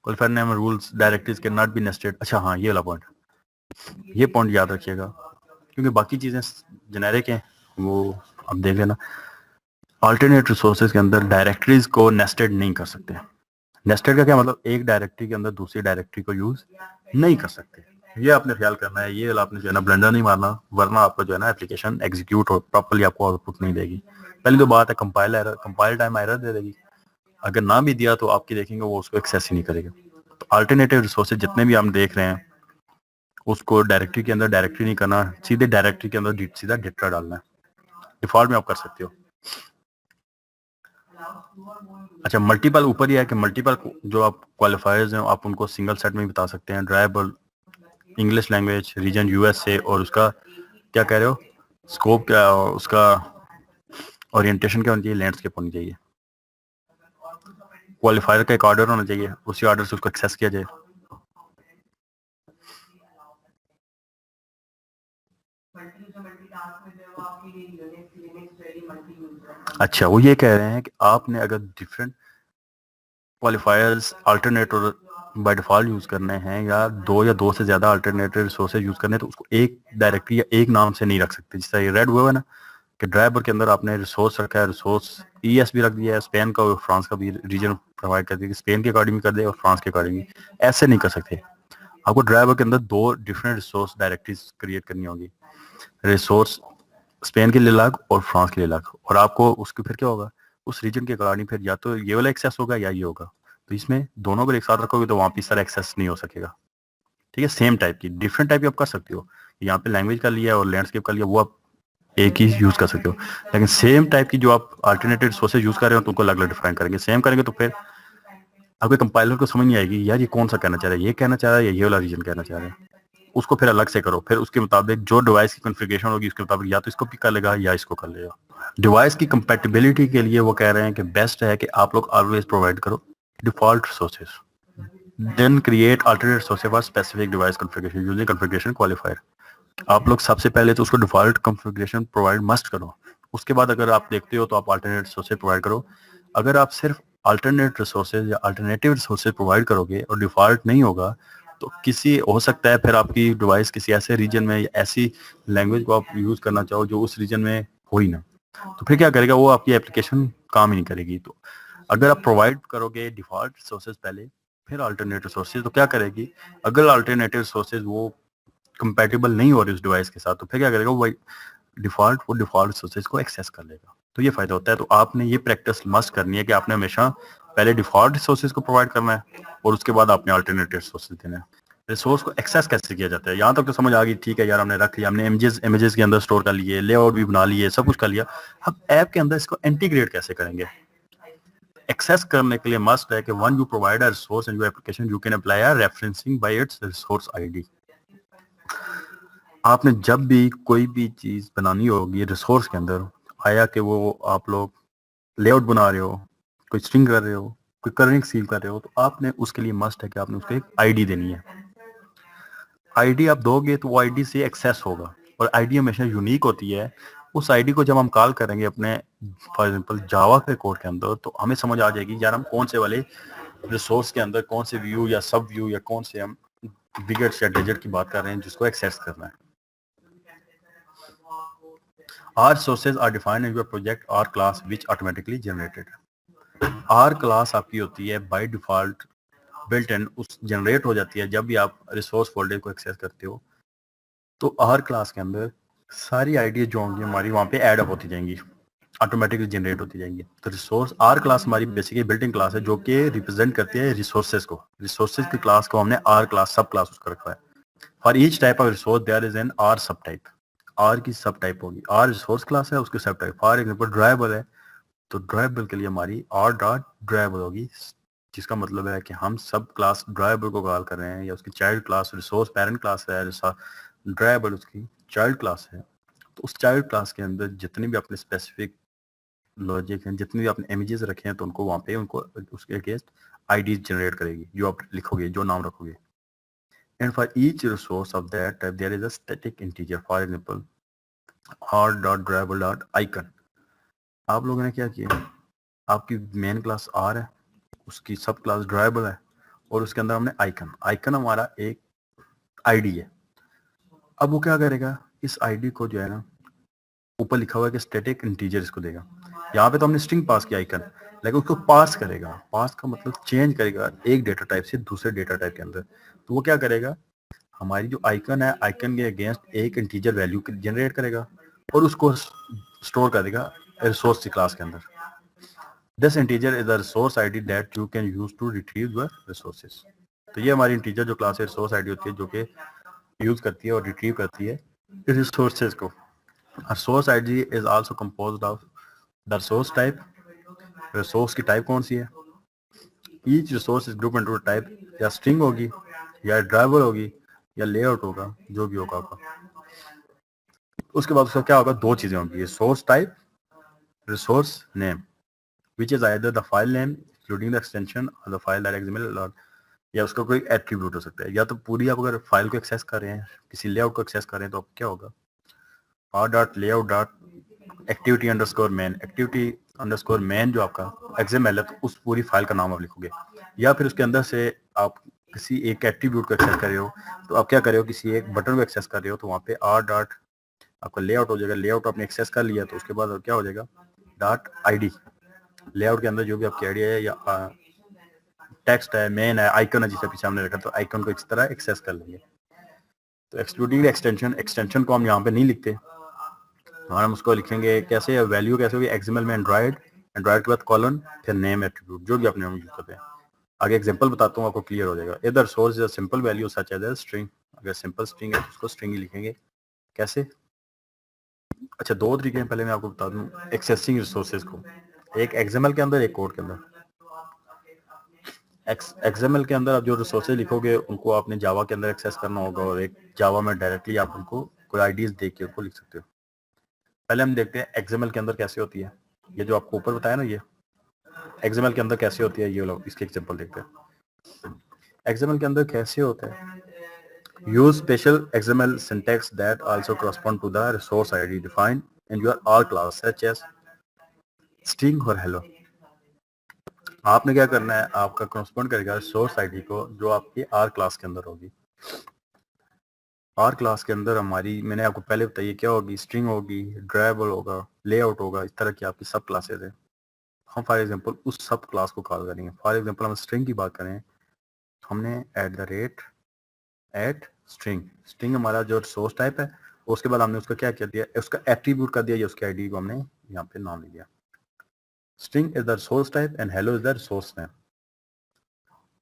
Qualifier name rules directories can not be nested. अच्छा हाँ, ये वाला पॉइंट, ये पॉइंट याद रखिएगा, क्योंकि बाकी चीजें जेनेरिक हैं, वो आप देख लेना। अल्टरनेट रिसोर्सेज के अंदर डायरेक्टरीज को नेस्टेड नहीं कर सकते। नेस्टेड का क्या मतलब, एक डायरेक्टरी के अंदर दूसरी डायरेक्टरी को यूज नहीं कर सकते। ये आपने ख्याल करना है, ये आपने जो है ना ब्लेंडर नहीं मारना, वरना आपको जो है ना एप्लीकेशन एग्जीक्यूट हो प्रॉपर्ली आपको आउटपुट नहीं देगी। पहली तो बात है compile error, compile time error दे देगी। अगर ना भी दिया तो आपकी देखेंगे वो उसको एक्सेस ही नहीं करेगा। तो अल्टरनेटिव रिसोर्सेज जितने भी हम देख रहे हैं, उसको डायरेक्टरी के अंदर डायरेक्टरी नहीं करना, सीधे डायरेक्टरी के अंदर सीधा डेटा डालना है। डिफॉल्ट में आप कर सकते हो। अच्छा, मल्टीपल ऊपर ही है कि मल्टीपल जो आप क्वालिफायर्स हैं आप उनको सिंगल सेट में भी बता सकते हैं। Tribal, English language, region USA, और उसका क्या कह रहे हो, स्कोप क्या, उसका ओरिएंटेशन क्या होनी चाहिए, लैंडस्केप होनी चाहिए। क्वालिफायर का एक ऑर्डर होना चाहिए, उसी ऑर्डर से उसको एक्सेस किया जाए। अच्छा, वो ये कह रहे हैं कि आपने अगर different क्वालिफायर्स alternative by default use करने हैं, या दो से ज्यादा अल्टरनेटिव रिसोर्सेज यूज करने हैं, तो उसको एक डायरेक्टरी या एक नाम से नहीं रख सकते। जैसा ये रेड हुआ है ना कि ड्राइवर के अंदर आपने रिसोर्स रखा है, रिसोर्स ईएस भी रख दिया है, स्पेन का और फ्रांस का भी रीजन प्रोवाइड कर दिया, स्पेन के अकॉर्डिंग कर दे और फ्रांस के अकॉर्डिंग। ऐसे नहीं कर सकते। आपको ड्राइवर के अंदर दो डिफरेंट रिसोर्स डायरेक्टरीज क्रिएट करनी होगी, रिसोर्स स्पेन के लिए अलग और फ्रांस के लिए अलग। और आपको उसके फिर क्या होगा, उस रीजन के अकॉर्डिंग फिर या तो ये वाला एक्सेस होगा या ये होगा। तो इसमें दोनों को एक साथ रखोगे तो वहाँ पे सारा एक्सेस नहीं हो सकेगा। ठीक है, सेम टाइप की डिफरेंट टाइप की आप कर सकते हो। यहाँ पे लैंग्वेज का लिया और लैंडस्केप का लिया, वो आप एक ही यूज कर सकते हो। लेकिन सेम टाइप की जो आप अल्टरनेटिव सोर्सेज यूज कर रहे हो तो उनको अलग अलग डिफाइन करेंगे। सेम करेंगे तो फिर आपके कंपाइलर को समझ नहीं आएगी यार ये कौन सा कहना चाह रहा है, ये कहना चाह रहा है या ये वाला रीजन कहना चाह रहा है। उसको फिर अलग से करो, फिर उसके मुताबिक जो डिवाइस की कॉन्फ़िगरेशन होगी उसके मुताबिक या तो इसको पिक कर लेगा या इसको कर लेगा। डिवाइस की कंपैटिबिलिटी के लिए वो कह रहे हैं कि बेस्ट है कि आप लोग ऑलवेज प्रोवाइड करो default resources, then create alternate resources for specific device configuration using configuration qualifier. आप लोग सबसे पहले तो उसको डिफॉल्ट कॉन्फ़िगरेशन प्रोवाइड मस्ट करो, उसके बाद अगर आप देखते हो तो आप अल्टरनेट रिसोर्सेज प्रोवाइड करो। अगर आप सिर्फ अल्टरनेट रिसोर्सेज या अल्टरनेटिव रिसोर्सेज प्रोवाइड करोगे और डिफॉल्ट नहीं होगा, तो किसी हो सकता है फिर आपकी डिवाइस किसी ऐसे रीजन में या ऐसी लैंग्वेज को आप यूज करना चाहो जो उस रीजन में हो ही ना, तो फिर क्या करेगा वो, आपकी एप्लीकेशन काम ही नहीं करेगी। तो अगर आप प्रोवाइड करोगे डिफॉल्ट रिसोर्सेज पहले फिर अल्टरनेटिव रिसोर्सेज, तो क्या करेगी, अगर अल्टरनेटिव रिसोर्सेज वो कंपैटिबल नहीं हो रही उस डिवाइस के साथ, तो फिर क्या करेगा वो डिफॉल्ट रिसोर्सेज को एक्सेस कर लेगा। तो ये फायदा होता है। तो आपने ये प्रैक्टिस मस्ट करनी है कि आपने हमेशा पहले डिफॉल्ट रिसोर्सेज को प्रोवाइड करना है और उसके बाद आपने अल्टरनेटिव रिसोर्सेज देना है। रिसोर्स को एक्सेस कैसे किया जाता है, यहाँ तक तो समझ आ गई। ठीक है यार, हमने रख लिया, हमने इमेजेस के अंदर स्टोर कर लिए, लेआउट भी बना लिए, सब कुछ कर लिया। अब ऐप के अंदर इसको इंटीग्रेट कैसे करेंगे। एक्सेस करने के लिए मस्ट है कि one you provide a resource in your application you can apply a referencing bye it's resource ID. आपने जब भी कोई भी चीज बनानी होगी रिसोर्स के अंदर, आया कि वो आप लोग लेआउट बना रहे हो, कोई स्ट्रिंग कर रहे हो, कोई कलरिंग सील कर रहे हो, तो आपने उसके लिए मस्ट है कि आपने उसको एक आईडी देनी है। आईडी आप दोगे तो वो आईडी से एक्सेस होगा, और आईडी हमेशा यूनिक होती है। उस आईडी को जब हम कॉल करेंगे अपने फॉर एग्जांपल जावा के कोड के अंदर, तो हमें समझ आ जाएगी यार हम कौन से वाले रिसोर्स के अंदर कौन से व्यू या सब व्यू या कौन से हम विगेट्स या डिजिट की बात कर रहे हैं जिसको एक्सेस करना है। R sources are defined in your project R class which automatically generated. R class आपकी होती है बाय डिफॉल्ट बिल्ट इन, उस जनरेट हो जाती है जब भी आप रिसोर्स फोल्डर को एक्सेस करते हो। तो R क्लास के अंदर सारी आईडी जो होंगी हमारी वहाँ पे ऐड अप होती जाएंगी, ऑटोमेटिकली जनरेट होती जाएंगी। तो रिसोर्स R क्लास हमारी बेसिकली बिल्ट इन क्लास है जो कि रिप्रेजेंट करती है रिसोर्सेज को। रिसोर्सेज की क्लास को हमने R क्लास सब क्लास उसका रखा है। For each type of resource there is an R subtype. R की सब टाइप होगी, R रिसोर्स क्लास है उसकी सब टाइप। फॉर एग्जांपल ड्राइवेबल है तो ड्राइवेबल के लिए हमारी R डॉट ड्राइवेबल होगी, जिसका मतलब है कि हम सब क्लास ड्राइवेबल को कॉल कर रहे हैं, या उसकी child class resource parent class है, ड्राइवेबल उसकी चाइल्ड क्लास है। तो उस चाइल्ड क्लास के अंदर जितने भी अपने स्पेसिफिक लॉजिक हैं, जितने भी आपने इमेजेस रखे हैं, तो उनको वहाँ पे उनको उसके अगेंस्ट आईडी जनरेट करेगी जो आप लिखोगे, जो नाम रखोगे। And for each resource of that type, there is a static integer. For example, r.dribble.icon. आप लोगों ने क्या किया, आपकी मेन क्लास R है, उसकी सब क्लास ड्राइबल है, और उसके अंदर हमने आइकन, आइकन हमारा एक आईडी है। अब वो क्या करेगा, इस आईडी को जो है ना, ऊपर लिखा हुआ है कि स्टैटिक इंटीजर इसको देगा। यहाँ पे तो हमने स्ट्रिंग पास किया आइकन, लेकिन उसको पास करेगा। पास का मतलब चेंज करेगा एक डेटा टाइप से दूसरे डेटा टाइप के अंदर। तो वो क्या करेगा, हमारी जो आइकन है, आइकन के अगेंस्ट एक इंटीजर वैल्यू जनरेट करेगा और उसको स्टोर कर देगा रिसोर्स क्लास के अंदर। This integer is the resource ID that you can use to retrieve the resources. तो ये हमारी इंटीजर जो क्लास है रिसोर्स आईडी होती है, जो कि यूज करती है और रिट्रीव करती है रिसोर्सेज को। Resource ID is also composed of the resource type. Resource की टाइप कौन सी है, each resource is group into type, या स्ट्रिंग होगी या ड्राइवर होगी या लेआउट होगा, जो भी होगा आपका। उसके बाद उसका क्या होगा, दो चीजें होंगी, resource type, resource name, which is either the file name including the extension or the file that XML, और या उसका कोई एट्रीब्यूट हो सकता है। या तो पूरी आप अगर फाइल को एक्सेस कर रहे हैं, किसी लेआउट को एक्सेस कर रहे हैं, तो क्या होगा, r.layout.activity_main, एक्टिविटी अंडरस्कोर मेन जो आपका XML है, तो उस पूरी फाइल का नाम आप लिखोगे। या फिर उसके अंदर से आप किसी एक एट्रीब्यूट को एक्सेस कर रहे हो, तो आप क्या कर रहे हो, किसी एक बटन को एक्सेस कर रहे हो, तो वहाँ पे r डॉट आपका लेआउट हो जाएगा। लेआउट आपने एक्सेस कर लिया, तो उसके बाद क्या हो जाएगा, डॉट आईडी, लेआउट के अंदर जो भी आपकी आईडी है या टेक्स्ट है, मेन है, आइकन है, जिसे पीछे हमने रखा, तो आइकन को इस तरह एक्सेस कर लेंगे। तो एक्सक्लूडिंग एक्सटेंशन, एक्सटेंशन को हम यहाँ पे नहीं लिखते, हम उसको लिखेंगे कैसे, वैल्यू कैसे होगी, एक्सएमएल में एंड्रॉइड, एंड्रॉइड के बाद कॉलन, फिर नेम एट्रीब्यूट, जो भी अपने हम यूज करते हैं। आगे एग्जांपल बताता हूँ, आपको क्लियर हो जाएगा। इधर source is simple value such as string, अगर सिंपल स्ट्रिंग है तो उसको स्ट्रिंग ही लिखेंगे। कैसे, अच्छा दो तरीके हैं, पहले मैं आपको बता दूं एक्सेसिंग रिसोर्सेज को, एक एक्सएमएल के अंदर, एक कोड के अंदर। एक्सएमएल के अंदर आप जो रिसोर्सेज लिखोगे उनको आपने जावा के अंदर एक्सेस करना होगा, और एक जावा में डायरेक्टली आप उनको कोई आईडीज देख के उनको लिख सकते हो। पहले हम देखते हैं एक्सएमएल के अंदर कैसे होती है। ये जो आपको ऊपर बताया ना, ये एक्सएमएल के अंदर कैसे होती है, ये लोग इसके एग्जांपल देखते हैं। एक्सएमएल के अंदर कैसे होता है, use special XML syntax that also correspond to the resource ID defined in your R class such as string और हेलो। आपने क्या करना है, आपका कॉरस्पॉन्ड करेगा सोर्स आईडी को जो आपकी आर क्लास के अंदर होगी। आर क्लास के अंदर हमारी, मैंने आपको पहले बताइए क्या होगी, स्ट्रिंग होगी, ड्राइवर होगा, लेआउट होगा, इस तरह की आपकी सब क्लासेस है। हम फॉर एग्जांपल उस सब क्लास को कॉल करेंगे। फॉर एग्जांपल हम स्ट्रिंग की बात करें, हमने एट स्ट्रिंग, स्ट्रिंग हमारा जो सोर्स टाइप है, उसके बाद हमने उसका क्या कर दिया, उसका एट्रीब्यूट कर दिया, या उसकी आईडी को हमने यहाँ पे नाम ले दिया। String is the source type and hello is the source name.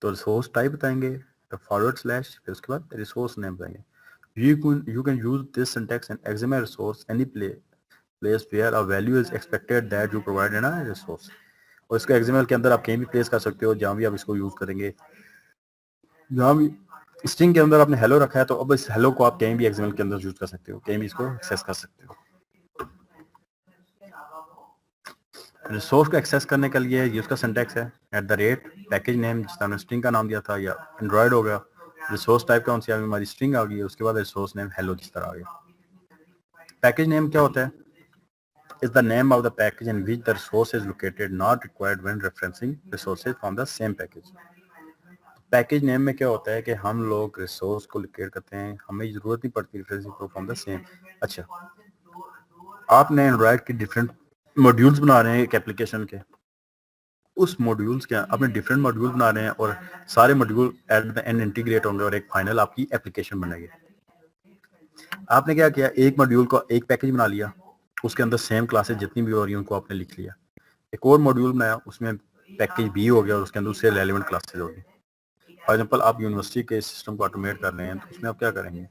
तो रिसोर्स टाइप बताएंगे, तो फॉरवर्ड स्लैश, फिर उसके बाद रिसोर्स नेम बताएंगे। You can use this syntax in XML resource any place where a value is expected that you provide in a resource। और इसको XML के अंदर आप कहीं भी प्लेस कर सकते हो, जहाँ भी आप इसको यूज करेंगे। जहाँ भी स्ट्रिंग के अंदर आपने हेलो रखा है, तो अब इस हेलो को आप कहीं भी XML के अंदर यूज कर सकते हो, कहीं भी इसको एक्सेस कर सकते हो। रिसोर्स को एक्सेस करने के लिए ये उसका सिंटैक्स है, @ पैकेज नेम, जिस तरह स्ट्रिंग का नाम दिया था, या एंड्रॉइड हो गया, रिसोर्स टाइप कौन सी आ गई, हमारी स्ट्रिंग आ गई, उसके बाद रिसोर्स नेम हेलो जिस तरह आ गया। पैकेज नेम क्या होता है, is the name of the package in which the resource is located, not required when referencing resources from the same package। Package name में क्या होता है कि हम लोग रिसोर्स को लोकेट करते हैं, हमें जरूरत नहीं पड़ती रेफरेंसिंग फ्रॉम द सेम। अच्छा, आपने एंड्रॉइड के डिफरेंट मॉड्यूल्स बना रहे हैं एक एप्लीकेशन के, उस मॉड्यूल्स के आपने डिफरेंट मॉड्यूल बना रहे हैं, और सारे module at the end integrate होंगे और एक फाइनल आपकी एप्लीकेशन बनेगी। आपने क्या किया, एक मॉड्यूल को एक पैकेज बना लिया, उसके अंदर सेम क्लासेस जितनी भी हो रही हैं उनको आपने लिख लिया। एक और मॉड्यूल बनाया, उसमें पैकेज बी हो गया और उसके अंदर उससे रेलेवेंट क्लासेस होगी। फॉर एग्जांपल आप यूनिवर्सिटी के सिस्टम को ऑटोमेट कर रहे हैं, तो उसमें आप क्या करेंगे,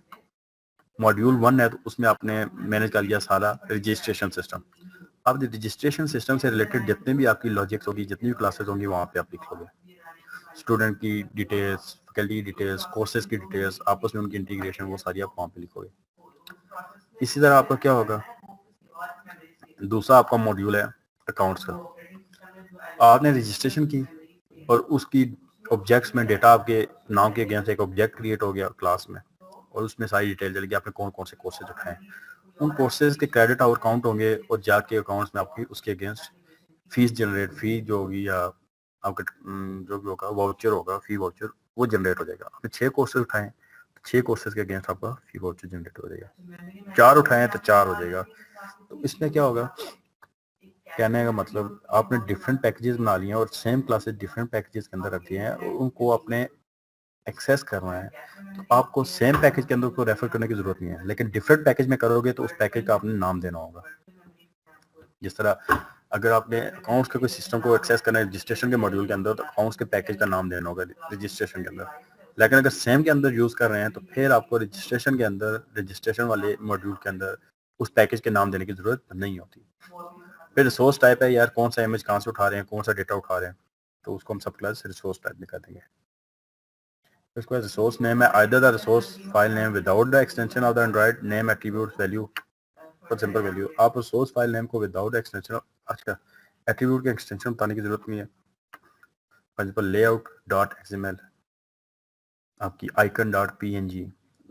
मॉड्यूल 1 है तो उसमें आपने मैनेज कर लिया सारा रजिस्ट्रेशन सिस्टम। अब रजिस्ट्रेशन सिस्टम से रिलेटेड जितने भी आपकी लॉजिक्स होगी, जितनी भी क्लासेस होंगी, वहाँ पे आप लिख लोगे स्टूडेंट की डिटेल्स, फैकल्टी की डिटेल्स, कोर्सेज की डिटेल्स, आपस में उनकी इंटीग्रेशन, वो सारी आप वहाँ पे लिखोगे। इसी तरह आपका क्या होगा, दूसरा आपका मॉड्यूल है अकाउंट्स का। आपने रजिस्ट्रेशन की और उसकी ऑब्जेक्ट्स में डेटा आपके नाम के अगेंस्ट एक ऑब्जेक्ट क्रिएट हो गया क्लास में, और उसमें सारी डिटेल चलेगी आपने कौन कौन से कोर्सेज उठाए। उन कोर्सेज के क्रेडिट और काउंट होंगे, और जाके अकाउंट्स में आपकी उसके अगेंस्ट फीस जनरेट, फी जो होगी या आपका जो भी होगा वाउचर होगा, फी वाउचर, वो जनरेट हो जाएगा। आपने 6 कोर्सेज उठाए तो 6 कोर्सेज के अगेंस्ट आपका फी वाउचर जनरेट हो जाएगा। 4 उठाए तो 4 हो जाएगा। तो इसमें क्या होगा, कहने का मतलब आपने डिफरेंट पैकेजेस बना लिए हैं और सेम क्लासेस डिफरेंट पैकेजेस के अंदर रखी हैं, उनको आपने एक्सेस करना है तो आपको सेम पैकेज के अंदर को रेफर करने की जरूरत नहीं है, लेकिन डिफरेंट पैकेज में करोगे तो उस पैकेज का आपने नाम देना होगा। जिस तरह अगर आपने अकाउंट्स के कोई सिस्टम को एक्सेस करना है रजिस्ट्रेशन के मॉड्यूल के अंदर, तो अकाउंट्स के पैकेज का नाम देना होगा रजिस्ट्रेशन के अंदर। लेकिन अगर सेम के अंदर यूज कर रहे हैं तो फिर आपको रजिस्ट्रेशन के अंदर, रजिस्ट्रेशन वाले मॉड्यूल के अंदर उस पैकेज के नाम देने की जरूरत नहीं होती। फिर रिसोर्स टाइप है यार, कौन सा इमेज कहाँ से उठा रहे हैं, कौन सा डेटा उठा रहे हैं, तो उसको हम सब क्लास रिसोर्स टाइप में कर देंगे। इसको रिसोर्स नेम है either the resource file name without the extension of the Android name attribute value और सिंपल वैल्यू। आप रिसोर्स फाइल नेम को विदाउट एक्सटेंशन, अच्छा एट्रीब्यूट के एक्सटेंशन बताने की जरूरत नहीं है। For example layout dot XML, आपकी आइकन डॉट पीएनजी,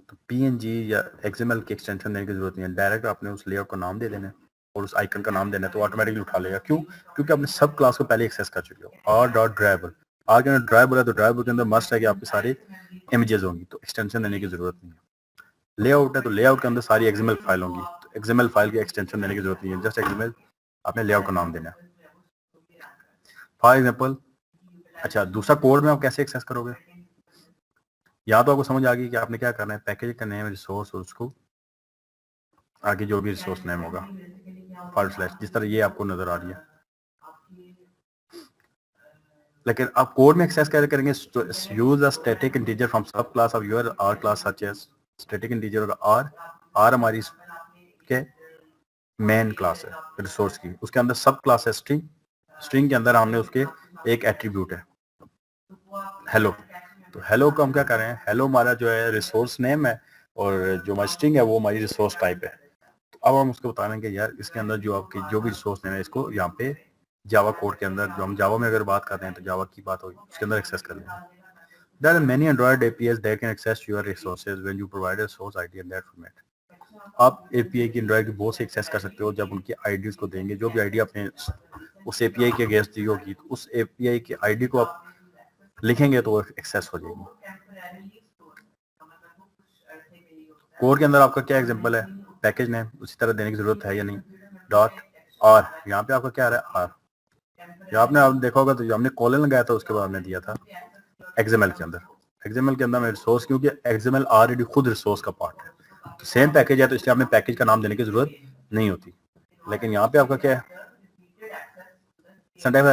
तो पीएनजी या एक्सएमएल के एक्सटेंशन देने की जरूरत नहीं है। डायरेक्ट आपने उस लेआउट का नाम दे देना है और उस आइकन का नाम देना है तो ऑटोमेटिकली उठा लेगा। क्यों? क्योंकि आपने सब क्लास को पहले एक्सेस कर चुके हो। आर डॉट ड्राइवर, आर के अंदर ड्राइवर है तो ड्राइवर के अंदर मस्ट है कि आपके सारे इमेजेस होंगी, तो एक्सटेंशन देने की जरूरत नहीं है। लेआउट है तो लेआउट के अंदर सारी एक्सएमएल फाइल होंगी, तो एक्सएमएल फाइल की एक्सटेंशन देने की जरूरत नहीं है, जस्ट एक्सएमएल आपने लेआउट का नाम देना है। फॉर एग्जाम्पल, अच्छा दूसरा कोड में आप कैसे एक्सेस करोगे, या तो आपको समझ आ गई कि आपने क्या करना है, पैकेज का नेम रिसोर्स और उसको आगे जो भी रिसोर्स नेम होगा फॉरवर्ड स्लैश, जिस तरह ये आपको नजर आ रही है। लेकिन आप कोड में एक्सेस कैसे करेंगे, use a static integer from sub class of your R class such as, static integer होगा आर, आर हमारी के मेन क्लास है रिसोर्स की, उसके अंदर सब क्लास है स्ट्रिंग, स्ट्रिंग के अंदर हमने उसके एक एट्रीब्यूट है हेलो, तो हेलो को हम क्या कर रहे हैं, हेलो हमारा जो है रिसोर्स नेम है और जो हमारी स्ट्रिंग है वो हमारी रिसोर्स टाइप है। तो अब हम उसको बता रहे हैं कि यार इसके अंदर जो आपकी जो भी रिसोर्स नेम है इसको यहाँ पे जावा कोड के अंदर, जो हम जावा में अगर बात कर रहे हैं तो जावा की बात होगी, उसके अंदर एक्सेस कर लेंगे। There are many Android APIs that can access your resources when you provide a source ID in that format. आप API की Android की बहुत से एक्सेस कर सकते हो जब उनकी IDs को देंगे, जो भी ID आपने उस API के अगेंस्ट दी होगी तो उस API की ID को आप लिखेंगे तो वो एक्सेस हो जाएगी। कोड के अंदर आपका क्या एग्जांपल है, पैकेज नेम उसी तरह देने की जरूरत है या नहीं, डॉट आर, यहाँ पे आपका क्या आ रहा है आर, आपने आप देखा होगा तो जो हमने कॉलन लगाया था उसके बाद हमने दिया था एक्सएमएल के अंदर, एक्सएमएल के अंदर में रिसोर्स, क्योंकि एक्सएमएल ऑलरेडी खुद रिसोर्स का पार्ट है, तो सेम पैकेज है तो इसलिए आपने पैकेज का नाम देने की जरूरत नहीं होती। लेकिन यहाँ पे आपका क्या है,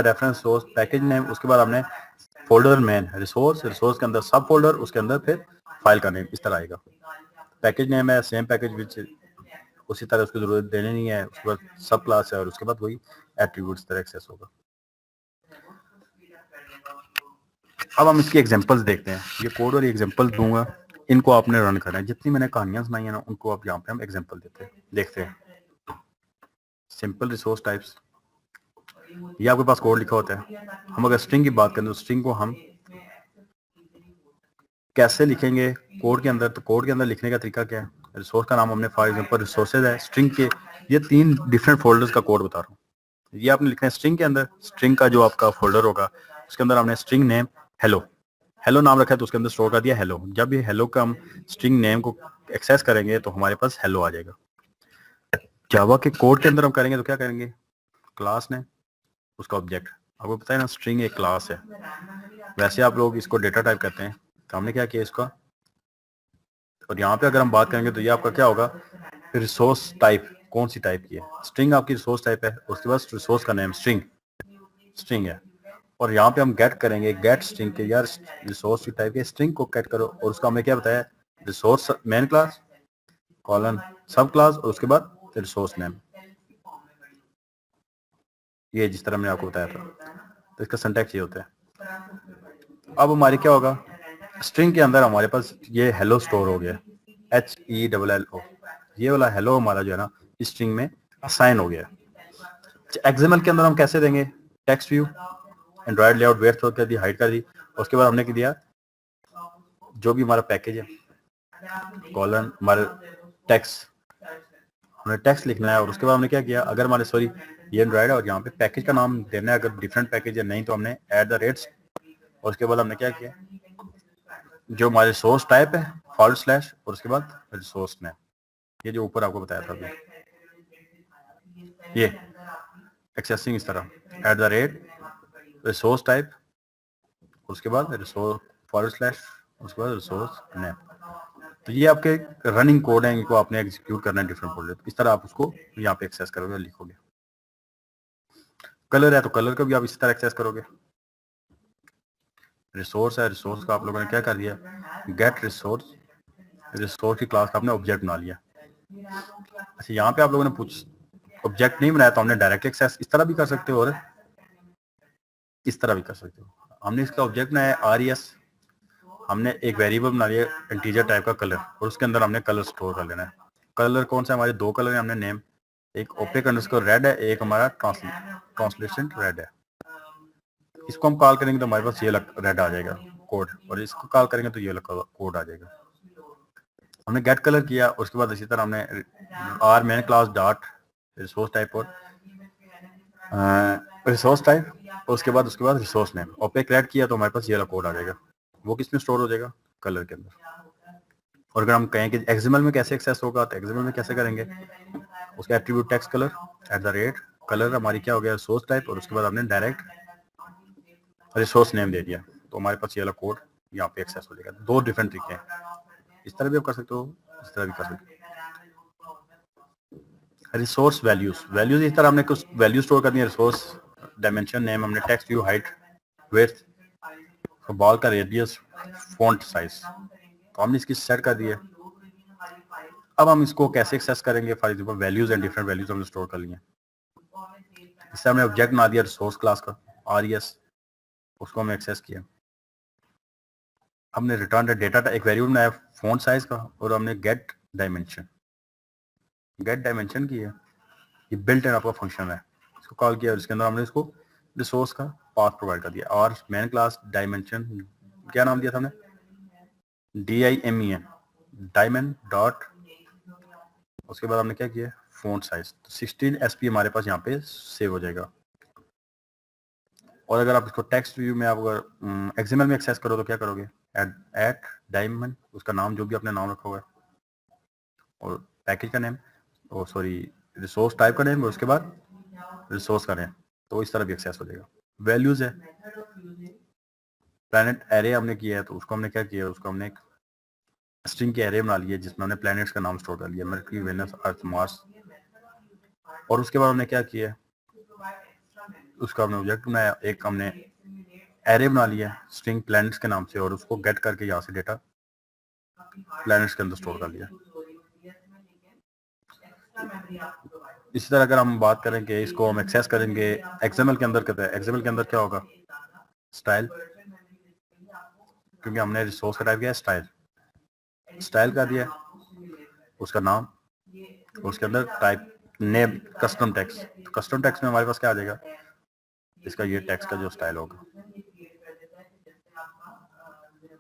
रेफरेंस सोर्स पैकेज नेम, उसके बाद आपने फोल्डर मेन रिसोर्स, रिसोर्स के अंदर सब फोल्डर, उसके अंदर फिर फाइल का नेम, इस तरह आएगा। पैकेज नेम है सेम पैकेज विच, उसी तरह उसकी जरूरत देने नहीं है, उसके बाद सब क्लास है और उसके बाद वही एट्रीब्यूट्स तरह एक्सेस होगा। अब हम इसकी एग्जांपल्स देखते हैं, ये कोड और एग्जांपल दूंगा, इनको आपने रन करना है, जितनी मैंने कहानियां सुनाई है ना उनको आप यहाँ पे हम एग्जांपल देते हैं, देखते हैं। सिंपल रिसोर्स टाइप्स, ये आपके पास कोड लिखा होता है। हम अगर स्ट्रिंग की बात करें तो स्ट्रिंग को हम कैसे लिखेंगे कोड के अंदर, तो कोड के अंदर लिखने का तरीका क्या है, रिसोर्स का नाम हमने फॉर एग्जांपल रिसोर्सेज है, स्ट्रिंग के ये 3 डिफरेंट फोल्डर्स का कोड बता रहा हूँ। ये आपने लिखना है स्ट्रिंग के अंदर, स्ट्रिंग का जो आपका फोल्डर होगा उसके अंदर हमने स्ट्रिंग नेम हेलो, हेलो नाम रखा है तो उसके अंदर स्टोर कर दिया हेलो। जब ये हेलो का हम स्ट्रिंग नेम को एक्सेस करेंगे तो हमारे पास हेलो आ जाएगा। जावा के कोड के अंदर हम करेंगे तो क्या करेंगे, क्लास ने उसका ऑब्जेक्ट, आपको पता है ना स्ट्रिंग एक क्लास है, वैसे आप लोग इसको डेटा टाइप करते हैं, तो हमने क्या किया इसका, और यहाँ पे अगर हम बात करेंगे तो ये आपका क्या होगा, रिसोर्स टाइप, कौन सी टाइप की है, स्ट्रिंग आपकी रिसोर्स टाइप है, उसके बाद रिसोर्स का नेम स्ट्रिंग, स्ट्रिंग है, और यहाँ पे हम गेट करेंगे, गेट स्ट्रिंग के, यार रिसोर्स की टाइप के स्ट्रिंग को गेट करो, और उसका हमने क्या बताया, रिसोर्स मेन क्लास कॉलन सब क्लास और उसके बाद रिसोर्स नेम, ये जिस तरह मैंने आपको बताया था। तो इसका सिंटैक्स ये होता है। अब हमारे क्या होगा, स्ट्रिंग के अंदर हमारे पास ये हेलो स्टोर हो गया, HELLO, ये वाला हेलो हमारा जो है ना स्ट्रिंग में असाइन हो गया। एक्सएमएल के अंदर हम कैसे देंगे, text view, Android layout weight कर दी, हाइड कर दी, उसके बाद हमने क्या दिया, जो भी हमारा पैकेज है कॉलन हमारे टेक्स्ट, हमने टेक्स्ट लिखना है, और उसके बाद हमने क्या किया, अगर हमारे सॉरी ये एंड्रॉइड है और यहाँ पे पैकेज का नाम देना है, अगर डिफरेंट पैकेज है नहीं तो हमने @, और उसके बाद हमने क्या किया, जो हमारे रिसोर्स टाइप है फॉरवर्ड स्लैश और उसके बाद रिसोर्स नेम, ये जो ऊपर आपको बताया था अभी, ये एक्सेसिंग इस तरह @ रिसोर्स टाइप, उसके बाद रिसोर्स फॉरवर्ड स्लैश, उसके बाद रिसोर्स नेम। तो ये आपके रनिंग कोड है, इनको आपने एग्जीक्यूट करना है डिफरेंट फोल्डर। इस तरह आप उसको यहाँ पे एक्सेस करोगे और लिखोगे। कलर है तो कलर का भी आप इसी तरह एक्सेस करोगे। रिसोर्स है, रिसोर्स का आप लोगों ने क्या कर दिया, गेट रिसोर्स, रिसोर्स की क्लास का आपने ऑब्जेक्ट बना लिया। अच्छा, यहाँ पे आप लोगों ने ऑब्जेक्ट नहीं बनाया तो हमने डायरेक्ट एक्सेस इस तरह भी कर सकते हो और इस तरह भी कर सकते हो। हमने इसका ऑब्जेक्ट बनाया RES, हमने एक वेरिएबल बना लिया इंटीजर टाइप का कलर और उसके अंदर हमने कलर स्टोर कर लेना है। कलर कौन सा, हमारे दो कलर है, हमने नेम, एक ओपेक अंडरस्कोर रेड है, एक हमारा ट्रांसलेशन रेड है। इसको हम कॉल करेंगे तो हमारे पास ये रेड आ जाएगा कोड, और इसको कॉल करेंगे तो ये कोड आ जाएगा। हमने गेट कलर किया, उसके बाद इसी तरह हमने R main class dot resource type और रिसोर्स टाइप, उसके बाद रिसोर्स नेम, ओपेक रेड किया तो हमारे पास ये कोड आ जाएगा। वो किस में स्टोर हो जाएगा, कलर के अंदर। और अगर हम कहें कि एक्सएमएल में कैसे एक्सेस होगा तो एक्सएमएल में कैसे करेंगे, उसका एट्रीब्यूट टेक्स्ट कलर @ कलर हमारी क्या हो गया रिसोर्स टाइप, और उसके बाद हमने डायरेक्ट रिसोर्स नेम दे दिया तो हमारे पास ये वाला कोड यहाँ पे एक्सेस हो जाएगा। दो डिफरेंट तरीके हैं, इस तरह भी आप कर सकते हो, इस तरह भी कर सकते हो। रिसोर्स वैल्यूज इस तरह हमने कुछ वैल्यू स्टोर करनी है। रिसोर्स डायमेंशन नेम हमने text view height width, ball का रेडियस, फॉन्ट साइज, तो हमने इसकी सेट कर दी है। अब हम इसको कैसे एक्सेस करेंगे, for example values and different values हमने स्टोर कर ली हैं। इससे हमने ऑब्जेक्ट बना दिया रिसोर्स क्लास का RES, उसको हमने एक्सेस किया। हमने रिटर्न डेटा एक वेरिएबल बनाया फॉन्ट साइज का, और हमने गेट डायमेंशन की है, ये बिल्ट इन आपका फंक्शन है, इसको कॉल किया और इसके अंदर हमने इसको रिसोर्स का पाथ प्रोवाइड कर दिया। और मेन क्लास डायमेंशन क्या नाम दिया था हमने, DIMEN डायमंड डॉट, उसके बाद हमने क्या किया फॉन्ट साइज, तो 16 SP हमारे पास यहाँ पे सेव हो जाएगा। और अगर आप इसको टेक्स्ट व्यू में आप अगर XML में एक्सेस करो तो क्या करोगे, एट डायमंड, उसका नाम जो भी आपने नाम रखा हुआ है, और पैकेज का नेम, और सॉरी रिसोर्स टाइप का नेम, और उसके बाद रिसोर्स का नेम, तो इस तरह भी एक्सेस हो जाएगा। वैल्यूज है, प्लैनेट एरे हमने किया है तो उसको हमने क्या किया, उसको हमने एक स्ट्रिंग के एरे बना लिया जिसमें हमने प्लैनेट्स का नाम स्टोर कर लिया, मर्क्यूरी वेनस अर्थ मार्स। और उसके बाद हमने क्या किया, उसका हमने ऑब्जेक्ट बनाया, एक हमने एरे बना लिया स्ट्रिंग प्लैनेट्स के नाम से, और उसको गेट करके यहाँ से डेटा प्लैनेट्स के अंदर स्टोर कर लिया। इसी तरह अगर हम बात करें कि इसको हम एक्सेस करेंगे XML के अंदर, कहते हैं XML के अंदर क्या होगा, स्टाइल, क्योंकि हमने रिसोर्स का टाइप किया स्टाइल का दिया, उसका नाम, उसके अंदर टाइप नेम कस्टम टेक्स्ट, तो कस्टम टेक्स्ट में हमारे पास क्या आ जाएगा, इसका ये टेक्स्ट का जो स्टाइल होगा।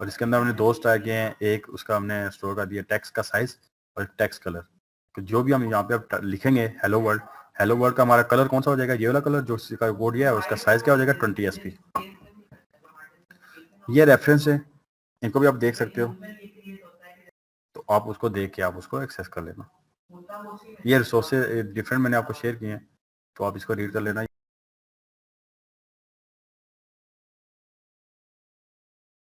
और इसके अंदर हमने दो स्टाइल किए हैं, एक उसका हमने स्टोर कर दिया टेक्स्ट का साइज और एक टेक्स्ट कलर। तो जो भी हम यहाँ पे अब लिखेंगे हेलो वर्ल्ड का हमारा कलर कौन सा हो जाएगा, ये वाला कलर जो इसका कोड दिया है, उसका साइज क्या हो जाएगा 20 SP। ये रेफरेंस है, इनको भी आप देख सकते हो, तो आप उसको देख के आप उसको एक्सेस कर लेना। ये रिसोर्सेज डिफरेंट मैंने आपको शेयर किए हैं, तो आप इसको रीड कर लेना।